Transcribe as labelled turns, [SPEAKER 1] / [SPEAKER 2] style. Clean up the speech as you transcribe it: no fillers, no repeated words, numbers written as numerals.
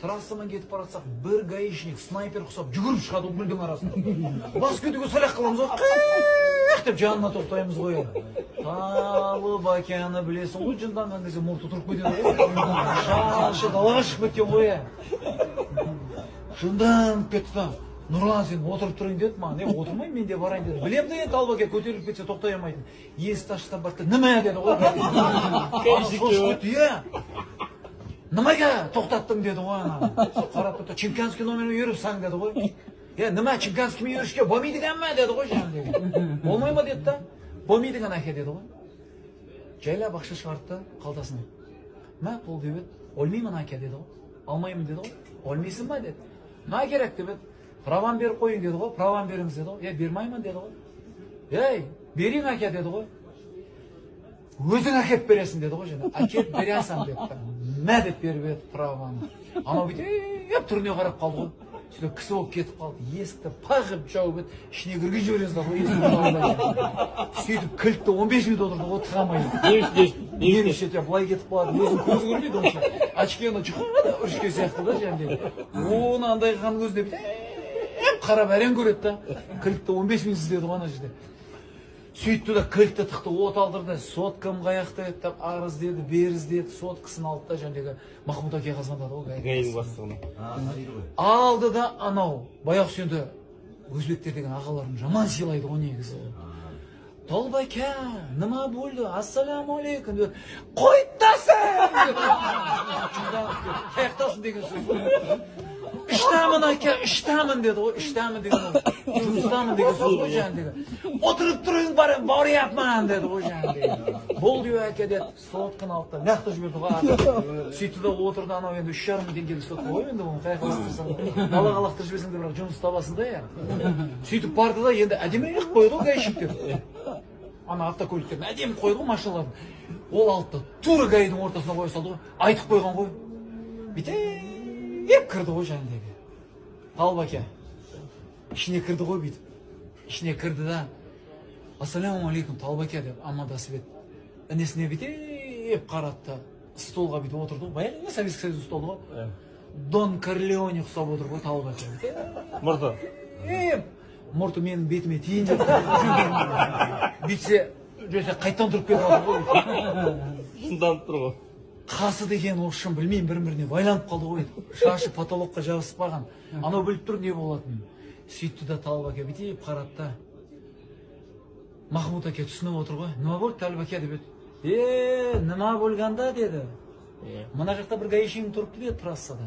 [SPEAKER 1] трассамен кетіп бара жатсақ, бір гаишник снайпер құсап жүгіріп шығады гүлдің арасында. Бас кетуге салақ қыламыз ғой, қиқ деп жанына тоқтаймыз ғой. Талып океаны білесің ғой, жынданған кезде мұрты тұрып кетеді ғой. Шашы далаға шығып кеткен ғой. Жынданып кетті. Нұрлан, сен отырып тұрайын деді маған. Отырмайын, мен де барайын деді. Білем де Талып аке көтеріліп кетсе тоқтай алмайтын. Есікті ашты барды. Нема деді ғой. Німаға тоқтаттың деді ғой. Қарап тұрды. Чемпионский номерін үйіріпсаң деді ғой. Нема чемпионский үйірішке болмайдыған ма деді ғой. Болмай ма деді да. Болмайдыған әке деді ғой. Жайлап ақша шығартты қалтасына. Ма бұл деп еді. Олмаймын әке деді ғой. Алмаймын деді ғой. Олмайсың ба деді. Ма керек деп еді. Праван беріп қойын деді ғой. Праван беріңіз деді ғой. Бермаймын деді ғой. Берейін әке деді ғой. Өзің әкеп бересің деді ғой. Әкеп бересің деді. Мә деп беріп еді праваны. Анау бүйтіп түріне қарап қалды ғой. Сөйтіп кісі болып кетіп қалды. Есікті пағып жауып еді. Ішіне кіргіз жібересің ғой. Сөйтіп кілтті 15 минут отырды ғой, тығамайды. Немесе былай кетіп қалады. Өзің көзі көрмейді онша. Очкені жұқады, үрішке сияқты да. Оны андай қанын көзіне бүйтіп қарап әрен көреді да. Кілтті 15 минут іздеді ғой ана жерде. Сөйтті да кілтті тықты, от алдырды. Соткам қаяқты еді, арыз деді, беріз деді. Соткасын алды да жәндегі Махмұт әке қазғандады ғой.
[SPEAKER 2] Гаидің бастығына.
[SPEAKER 1] Алды да анау, баяқ сүйенді өзбектер деген ағаларын жаман сыйлайды ғой негізі. Талып әке, нема болды? Ассаламу алейкум деді. Қойттасың! Таяқтасын деген сөз. Іштамын әке, іштамын деді ғой. Іштамын деген ол. Жұмыстамын деген сөз ғой жәндегі. Отырып тұрың бар япман деді ғой жәндегі. Бұл деу әке деді. Сотканы алды да. Нақты жіберді ғой. Сөйтті да отырды анау енді 3,5 мың теңгелік сотқа ғой енді оны қай қалақтырсаң. Далаға лақтырып жіберсең де бірақ жұмыс табасың да. Сөйтіп барды да енді әдемі қойды ғой гаишниктер. Ана автокөліктерін әдемі қойды ғой машиналарын. Ол алды да тура гаидің ортасына қоя салды ғой. Айтып қойған ғой. Бүйтіп кірді ғой жәндегі. Талып әке. Ішіне кірді ғой бүйтіп. Ішіне кірді да. Ассаламу алейкум Талып әке деп амандасып еді. Інесіне бүйтіп қаратты. Столға бүйтіп отырды ғой. Баяғы Советский Союз столы ғой. Дон Корлеоне ұқсап отыр ғой Талып әке.
[SPEAKER 2] Мұрты.
[SPEAKER 1] Мұрты менің бетіме тиін деп. Бүйтсе, қайттан тұрып кетіп отыр ғой.
[SPEAKER 2] Жынданып тұр ғой.
[SPEAKER 1] Қасы деген оқшын білмеймін бірін-біріне байланып қалды ғой. Шашы потолокқа жабысып қалған. Анау біліп тұр не болатынын. Сөйтті да Талып әке бүйтіп қаратты. Махмұт әке түсініп отыр ғой. Нема болды Талып әке деп еді. Нема болғанда деді. Мына жақта бір гаишник тұрыпты деді трассада.